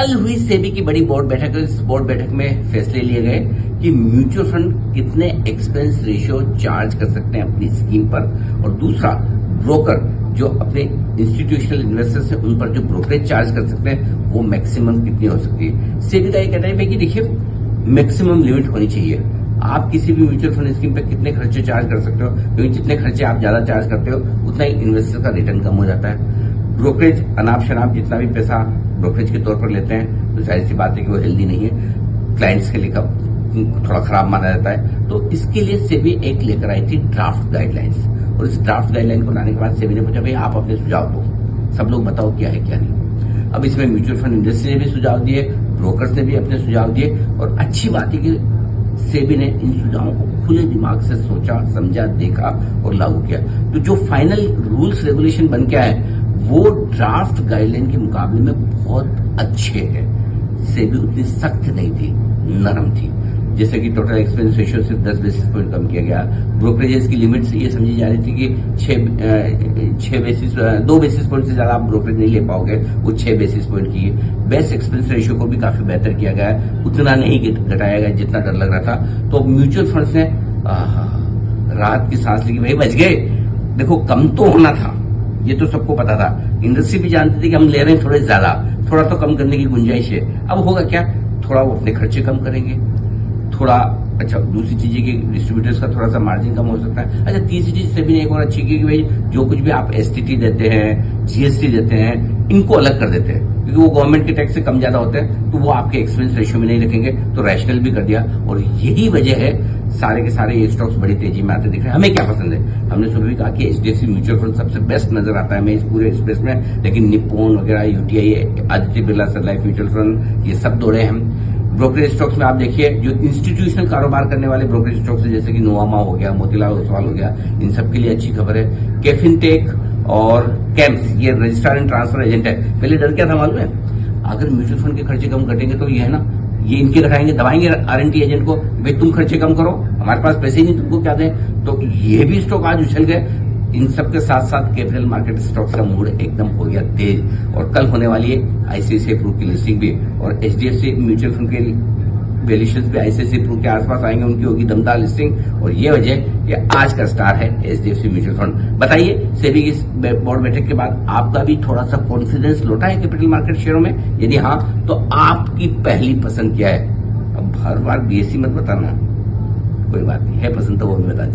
कल हुई सेबी की बड़ी बोर्ड बैठक। इस बोर्ड बैठक में फैसले लिए गए कि म्यूचुअल फंड कितने एक्सपेंस रेशियो चार्ज कर सकते हैं अपनी स्कीम पर, और दूसरा ब्रोकर जो अपने इंस्टीट्यूशनल इन्वेस्टर्स हैं उन पर जो ब्रोकरेज चार्ज कर सकते हैं वो मैक्सिमम कितनी हो सकती है। सेबी का ये कहना है कि देखिए मैक्सिमम लिमिट होनी चाहिए। आप किसी भी म्यूचुअल फंड स्कीम पे कितने खर्चे चार्ज कर सकते हो, क्योंकि जितने खर्चे आप ज्यादा चार्ज करते हो उतना ही इन्वेस्टर का रिटर्न कम हो जाता है। ब्रोकरेज अनाप शनाप जितना भी पैसा ब्रोकरेज के तौर पर लेते हैं तो जाहिर सी बात है कि वो हेल्दी नहीं है, क्लाइंट्स के लिए थोड़ा खराब माना जाता है। तो इसके लिए सेबी एक लेकर आई थी ड्राफ्ट गाइडलाइंस, और इस ड्राफ्ट गाइडलाइन को लाने के बाद सेबी ने पूछा भाई आप अपने सुझाव दो, सब लोग बताओ क्या है क्या नहीं। अब इसमें म्यूचुअल फंड इंडस्ट्री ने भी सुझाव दिए, ब्रोकर्स ने भी अपने सुझाव दिए, और अच्छी बात है कि सेबी ने इन सुझावों को खुले दिमाग से सोचा, समझा, देखा और लागू किया। तो जो फाइनल रूल्स रेगुलेशन बन के आए वो ड्राफ्ट गाइडलाइन के मुकाबले में बहुत अच्छे हैं। सेबी उतनी सख्त नहीं थी, नरम थी। जैसे कि टोटल एक्सपेंस रेशियो सिर्फ 10 बेसिस पॉइंट कम किया गया। ब्रोकरेजेस की लिमिट से ये समझी जा रही थी कि 2 बेसिस पॉइंट से ज्यादा आप ब्रोकरेज नहीं ले पाओगे, वो 6 बेसिस पॉइंट की है। बेस्ट एक्सपेंस रेशियो को भी काफी बेहतर किया गया है, उतना नहीं घटाया गया जितना डर लग रहा था। तो म्यूचुअल फंड्स ने राहत की सांस ली कि भाई बच गए। देखो कम तो होना था, ये तो सबको पता था, इंडस्ट्री भी जानती थी कि हम ले रहे हैं थोड़े ज्यादा, थोड़ा तो कम करने की गुंजाइश है। अब होगा क्या, थोड़ा वो अपने खर्चे कम करेंगे, थोड़ा अच्छा दूसरी चीज है कि डिस्ट्रीब्यूटर्स का थोड़ा सा मार्जिन कम हो सकता है। अच्छा तीसरी चीज से भी एक और अच्छी की कि भाई जो कुछ भी आप एसटीटी देते हैं, जीएसटी देते हैं, इनको अलग कर देते हैं, क्योंकि वो गवर्नमेंट के टैक्स से कम ज्यादा होते हैं, तो वो आपके एक्सपेंस रेशियो में नहीं रखेंगे, तो रैशनल भी कर दिया। और यही वजह है सारे के सारे ये स्टॉक्स बड़ी तेजी में आते दिख रहे हैं। हमें क्या पसंद है, हमने सुबह भी कहा कि एचडीएफसी म्यूचुअल फंड सबसे बेस्ट नजर आता है हमें इस पूरे स्पेस में, लेकिन निप्पॉन वगैरह, यूटीआई, आदित्य बिरला सन लाइफ म्यूचुअल फंड, ये सब दौड़े हम। ब्रोकरेज स्टॉक्स में आप देखिए जो इंस्टीट्यूशनल कारोबार करने वाले ब्रोकरेज स्टॉक्स है, जैसे कि नोवामा हो गया, मोतीलाल ओसवाल हो गया, इन सब के लिए अच्छी खबर है। कैफिनटेक और कैम्स, ये रजिस्ट्रार एंड ट्रांसफर एजेंट है। पहले डर क्या था मालूम है, अगर म्यूचुअल फंड के खर्चे कम घटेंगे तो ये है ना, ये इनके घटाएंगे, दबाएंगे आरएनटी एजेंट को, भाई तुम खर्चे कम करो, हमारे पास पैसे ही नहीं, तुमको क्या दें। तो ये भी स्टॉक आज उछल गए। इन सब के साथ साथ कैपिटल मार्केट स्टॉक्स का मूड एकदम हो गया तेज, और कल होने वाली है आईसीआईसीआई प्रू की लिस्टिंग भी, और एचडीएफसी म्यूचुअल फंड के वैल्यूएशंस भी आईसीआईसीआई प्रू के आसपास आएंगे, उनकी होगी दमदार लिस्टिंग, और ये वजह कि आज का स्टार है एचडीएफसी म्यूचुअल फंड। बताइए सेबी की बोर्ड बैठक के बाद आपका भी थोड़ा सा कॉन्फिडेंस लौटा है कैपिटल मार्केट शेयरों में? यदि हाँ तो आपकी पहली पसंद क्या है? अब हर बार बीएससी मत बताना, कोई बात नहीं है, पसंद तो वो भी बता दी।